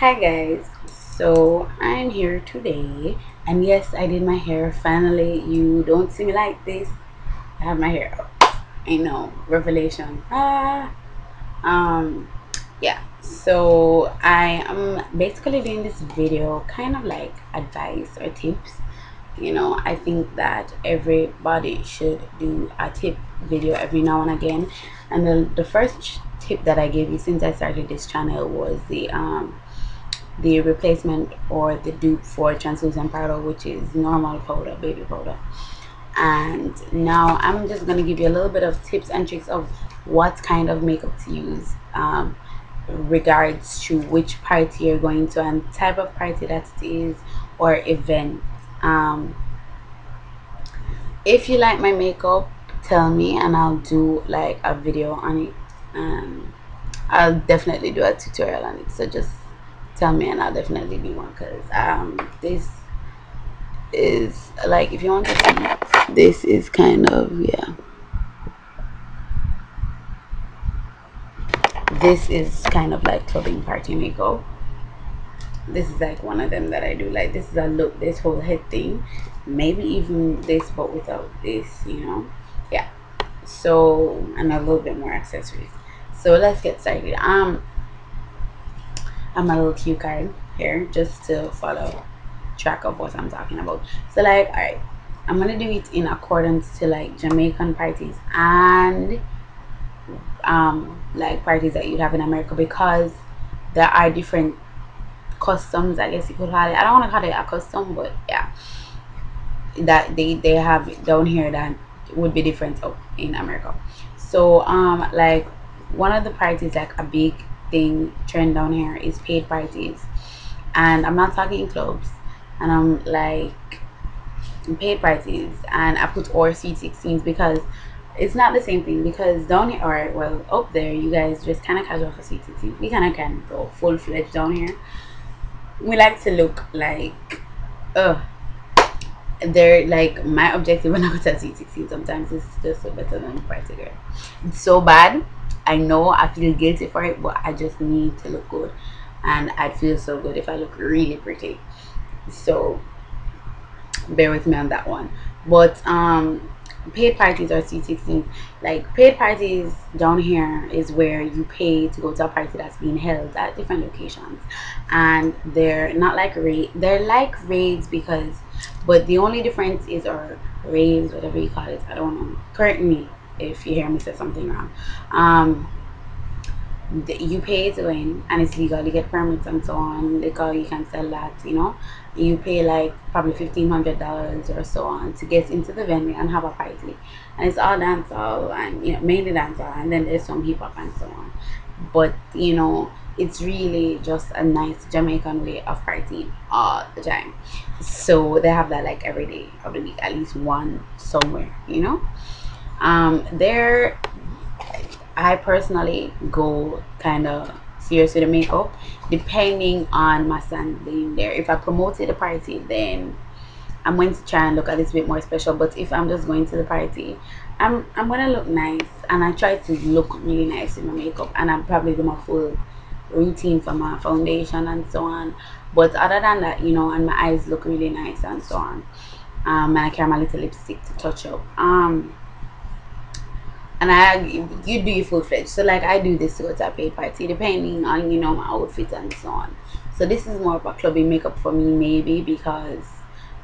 Hi guys, so I'm here today, and yes, I did my hair finally. You don't see me like this. I have my hair up. I know, revelation. Um, yeah. So I am basically doing this video, kind of like advice or tips. I think that everybody should do a tip video every now and again. And the first tip that I gave you since I started this channel was the replacement or the dupe for translucent powder, which is normal powder, baby powder. And now I'm just going to give you a little bit of tips and tricks of what kind of makeup to use, regards to which party you're going to and type of party that it is, or event. um, if you like my makeup, tell me and I'll do like a video on it. I'll definitely do a tutorial on it, so just tell me and I'll definitely do one, because this is like, if you want to see, this is kind of, yeah, this is kind of like clubbing party makeup. This is like one of them that I do. Like, this is a look, this whole head thing, maybe even this but without this. Yeah. So, and a little bit more accessories. So let's get started. I'm a little cue card here just to follow track of what I'm talking about. So like, all right, I'm gonna do it in accordance to like Jamaican parties and like parties that you'd have in America, because there are different customs, I guess you could call it. I don't want to call it a custom, but yeah, that they have it down here that would be different up in America. So like, one of the parties, like a big thing trend down here, is paid parties. And I'm not talking clubs, and I'm like, paid parties. And I put or sweet 16s because it's not the same thing, because down here, or well, up there, you guys just kind of casual for sweet 16s. We kind of can go full-fledged down here. We like to look like, uh they're like, my objective when I go to sweet 16 sometimes is just so better than party girl. It's so bad, I know, I feel guilty for it, but I just need to look good, and I'd feel so good if I look really pretty. So bear with me on that one. But paid parties or C16, like paid parties down here is where you pay to go to a party that's being held at different locations, and they're not like they're like raids, because, but the only difference is, or raves, whatever you call it, I don't know, correct me if you hear me say something wrong. You pay to win, and it's legal. You get permits and so on. Liquor, you can sell that. You pay like probably $1,500 or so on to get into the venue and have a party, and it's all dancehall, and mainly dancehall, and then there's some hip hop and so on. But it's really just a nice Jamaican way of partying all the time. So they have that like every day of the week, at least one somewhere. There, I personally go kind of serious with the makeup, depending on my standing there. If I promoted the party, then I'm going to try and look a little bit more special. But if I'm just going to the party, I'm gonna look nice, and I try to look really nice with my makeup, and I probably do my full routine for my foundation and so on. But other than that, and my eyes look really nice and so on. And I carry my little lipstick to touch up. And you do your full fledged. So like, I do this to go to a paid party, depending on my outfit and so on. So this is more of a clubbing makeup for me, maybe because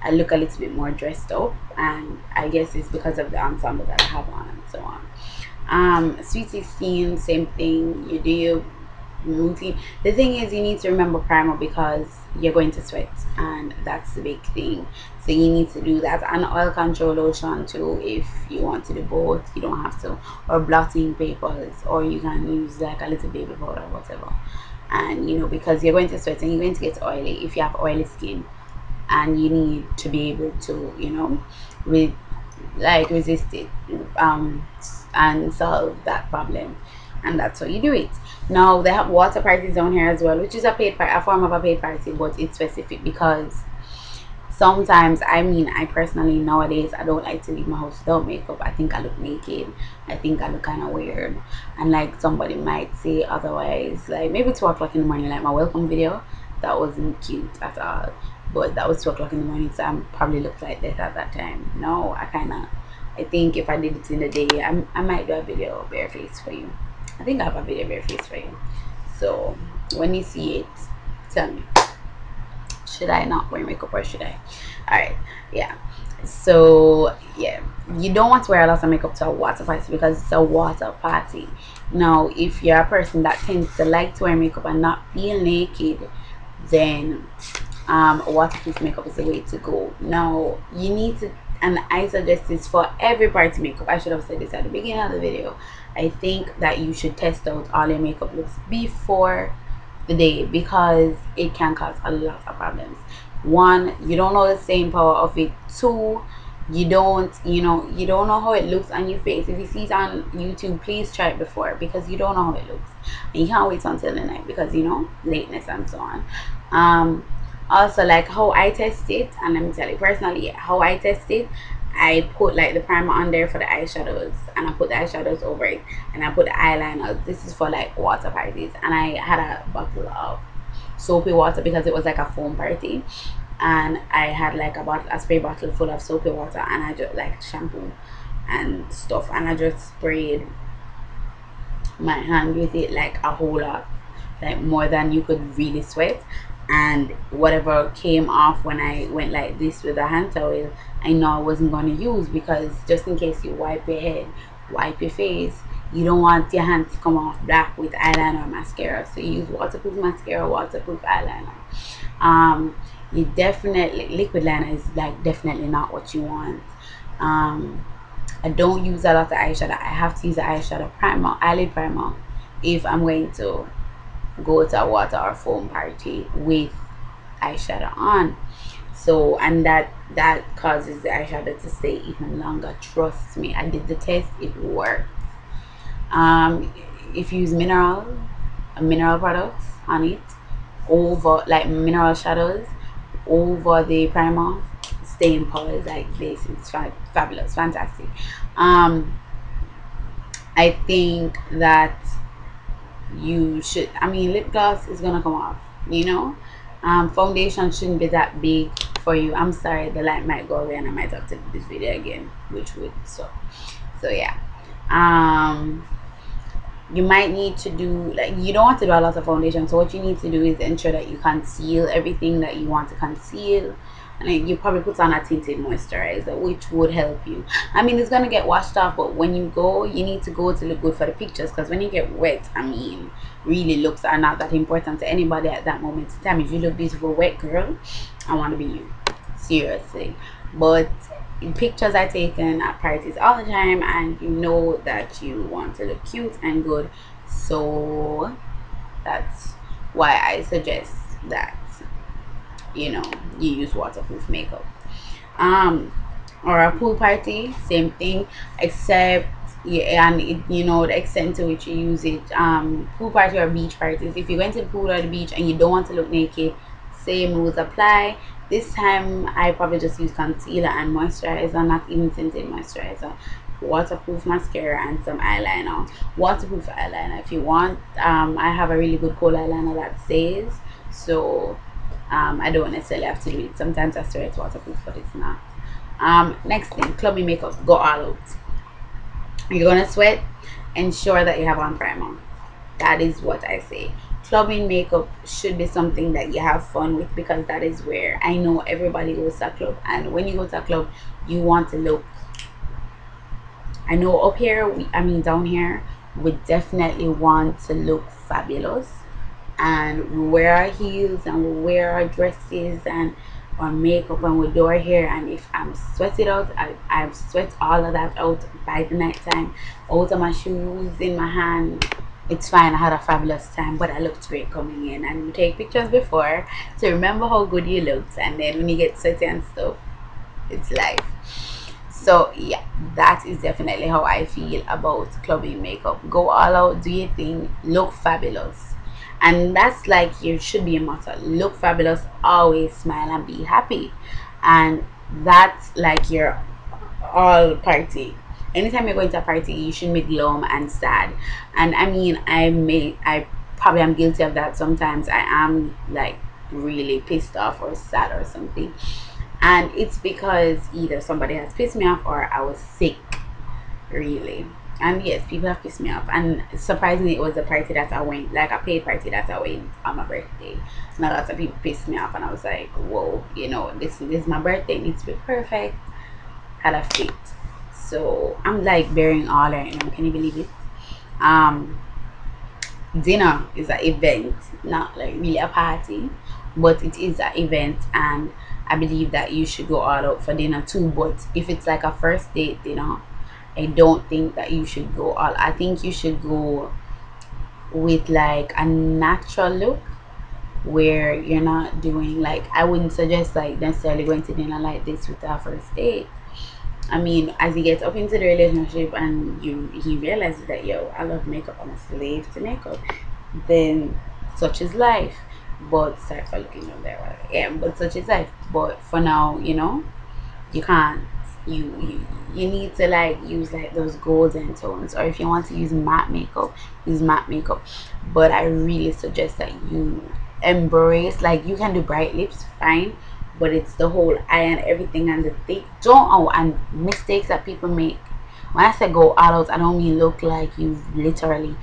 I look a little bit more dressed up, and I guess it's because of the ensemble that I have on and so on. Sweet 16, same thing. You do your routine. The thing is, you need to remember primer, because you're going to sweat, and that's the big thing. So you need to do that, and oil control lotion too, if you want to do both. You don't have to, or blotting papers, or you can use like a little baby powder or whatever. And because you're going to sweat and you're going to get oily if you have oily skin, and you need to be able to with like resist it, and solve that problem. And that's how you do it. Now they have water parties down here as well, which is a form of a paid party, but it's specific, because sometimes, I personally, nowadays, I don't like to leave my house without makeup. I think I look naked. I think I look kind of weird, and like somebody might say otherwise, like maybe 2 o'clock in the morning, like my welcome video, That wasn't cute at all. But that was 2 o'clock in the morning, so I probably looked like this at that time. No, I think if I did it in the day, I might do a video bare face for you. I think I have a video bare face for you. So when you see it, tell me, should I not wear makeup or should I? All right, yeah. So yeah, you don't want to wear a lot of makeup to a water party because it's a water party. Now if you're a person that tends to like to wear makeup and not feel naked, then waterproof makeup is the way to go. Now you need to, and I suggest this for every party makeup. I should have said this at the beginning of the video. I think that you should test out all your makeup looks before the day because it can cause a lot of problems. One, you don't know the same power of it. Two, you don't know how it looks on your face. If you see it on YouTube, please try it before because you don't know how it looks and you can't wait until the night because lateness and so on. Also, like how I test it, and let me tell you personally how I test it. I put like the primer on there for the eyeshadows and I put the eyeshadows over it and I put the eyeliner. This is for like water parties, and I had a bottle of soapy water because it was like a foam party, and I had like a spray bottle full of soapy water, and I just like shampoo and stuff, and I just sprayed my hand with it like a whole lot, like more than you could really sweat. And whatever came off when I went like this with a hand towel, I know I wasn't going to use, because just in case you wipe your head, wipe your face, you don't want your hands to come off black with eyeliner or mascara. So you use waterproof mascara, waterproof eyeliner. You definitely, liquid liner is like definitely not what you want. I don't use a lot of eyeshadow. I have to use the eyeshadow primer, eyelid primer, if I'm going to go to a water or foam party with eyeshadow on. So, and that causes the eyeshadow to stay even longer. Trust me, I did the test, it worked. If you use mineral products on it, over like mineral shadows over the primer, staying power is like this. It's fabulous, fantastic. I think that you should, lip gloss is gonna come off, foundation shouldn't be that big for you. I'm sorry, the light might go away and I might have to do this video again, which would so yeah. You might need to do, like, you don't want to do a lot of foundation, so what you need to do is ensure that you conceal everything that you want to conceal, and then you probably put on a tinted moisturizer, which would help you. It's gonna get washed off, but when you go, you need to go to look good for the pictures, because when you get wet, really looks are not that important to anybody at that moment in time. If you look beautiful wet, girl, I want to be you, seriously. But pictures are taken at parties all the time, and you know that you want to look cute and good, so that's why I suggest that you use waterproof makeup. Or a pool party, same thing, except yeah, and the extent to which you use it. Pool party or beach parties, if you went to the pool or the beach and you don't want to look naked, same rules apply. This time I probably just use concealer and moisturizer, not even tinted moisturizer, waterproof mascara, and some eyeliner. Waterproof eyeliner if you want. I have a really good coal eyeliner that stays, so I don't necessarily have to do it. Sometimes I swear it's waterproof, but it's not. Next thing, clubbing makeup, go all out. You're gonna sweat, ensure that you have on primer. That is what I say. Clubbing makeup should be something that you have fun with, because that is where I know everybody goes to a club, and when you go to a club, you want to look, I know up here, down here, we definitely want to look fabulous, and we wear our heels and we wear our dresses and our makeup and we do our hair, and if I'm sweated out, I've sweat all of that out by the night time, out of my shoes, in my hand. It's fine, I had a fabulous time, but I looked great coming in. And you take pictures before to remember how good you looked, and then when you get sweaty and stuff, it's life. So yeah, that is definitely how I feel about clubbing makeup. Go all out, do your thing, look fabulous, and that's like, you should be a motto: look fabulous, always smile and be happy. And that's like your all party. Anytime you're going to a party, you shouldn't be glum and sad. And I probably am guilty of that sometimes. I am like really pissed off or sad or something, and it's because either somebody has pissed me off or I was sick, really. And yes, people have pissed me off, and surprisingly it was a party that I went, like a paid party that I went on my birthday, and a lot of people pissed me off, and I was like, whoa, you know, this is my birthday, it needs to be perfect. Had a fit. So I'm like bearing all right now, can you believe it? um Dinner is an event, not like really a party, but it is an event, and I believe that you should go all out for dinner too. But if it's like a first date dinner, I don't think that you should go all. I think you should go with like a natural look, where you're not doing like, I wouldn't suggest like necessarily going to dinner like this with our first date. I mean, as you get up into the relationship and he realizes that, yo, I love makeup, I'm a slave to makeup, then such is life. But sorry for looking on there. Yeah, but such is life. But for now, you know, you can't, you need to like use like those golden tones, or if you want to use matte makeup, use matte makeup. But I really suggest that you embrace, like, you can do bright lips, fine, but it's the whole eye and everything, and the thick don't, oh, and mistakes that people make. When I say go all out, I don't mean look like you've literally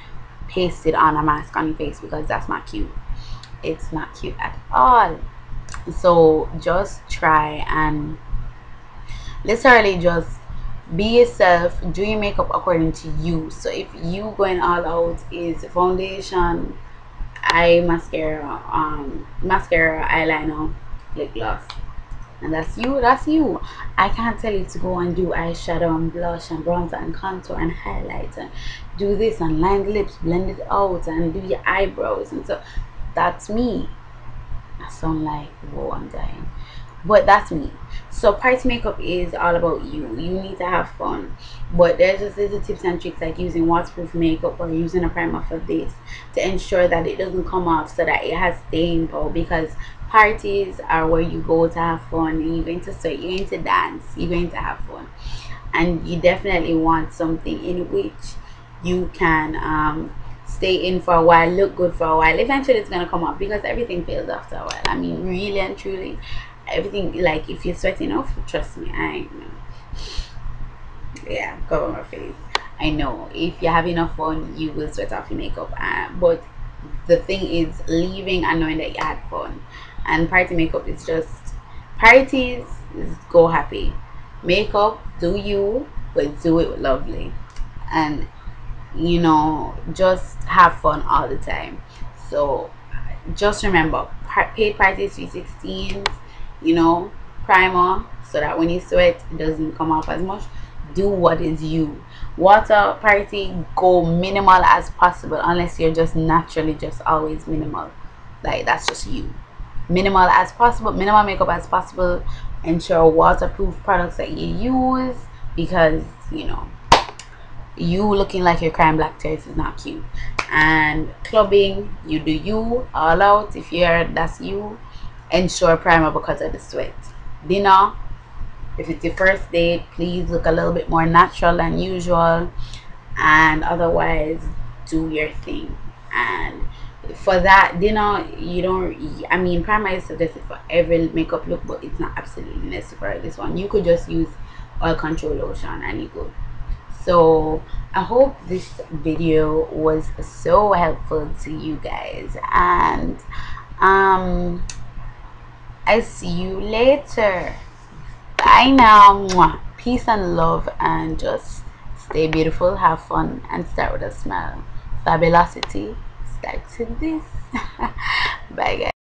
pasted on a mask on your face, because that's not cute. It's not cute at all. So just try and literally just be yourself, do your makeup according to you. So if you going all out is foundation, eye mascara, eyeliner, lip gloss, and that's you, that's you. I can't tell you to go and do eyeshadow and blush and bronzer and contour and highlight and do this and line the lips, blend it out, and do your eyebrows. And so that's me. I sound like, whoa, I'm dying, but that's me. So party makeup is all about you. You need to have fun, but there's just little tips and tricks like using waterproof makeup or using a primer for this to ensure that it doesn't come off, so that it has staying power, because parties are where you go to have fun, and you're going to sweat, you're going to dance, you're going to have fun, and you definitely want something in which you can stay in for a while, look good for a while. Eventually it's gonna come off, because everything fails after a while. I mean, really and truly, everything. Like, if you're sweating off, trust me, I know. Yeah, cover my face. I know if you have enough fun, you will sweat off your makeup. But the thing is leaving and knowing that you had fun. And party makeup is just, parties is go happy. Makeup, do you, but do it lovely. And you know, just have fun all the time. So just remember, paid parties 316, you know, primer, so that when you sweat it doesn't come off as much. Do what is you. Water party, go minimal as possible, unless you're just naturally just always minimal, like that's just you. Minimal as possible, minimal makeup as possible. Ensure waterproof products that you use, because you know, you looking like you're crying black tears is not cute. And clubbing, you do you all out. If you're, that's you. Ensure primer because of the sweat. Dinner, if it's your first date, please look a little bit more natural than usual, and otherwise do your thing. And for that dinner, you don't, I mean, primer is suggested for every makeup look, but it's not absolutely necessary for this one. You could just use oil control lotion and you go. So I hope this video was so helpful to you guys, and I see you later. Bye now. Mwah. Peace and love, and just stay beautiful, have fun, and start with a smile. Fabulosity starts with this. Bye guys.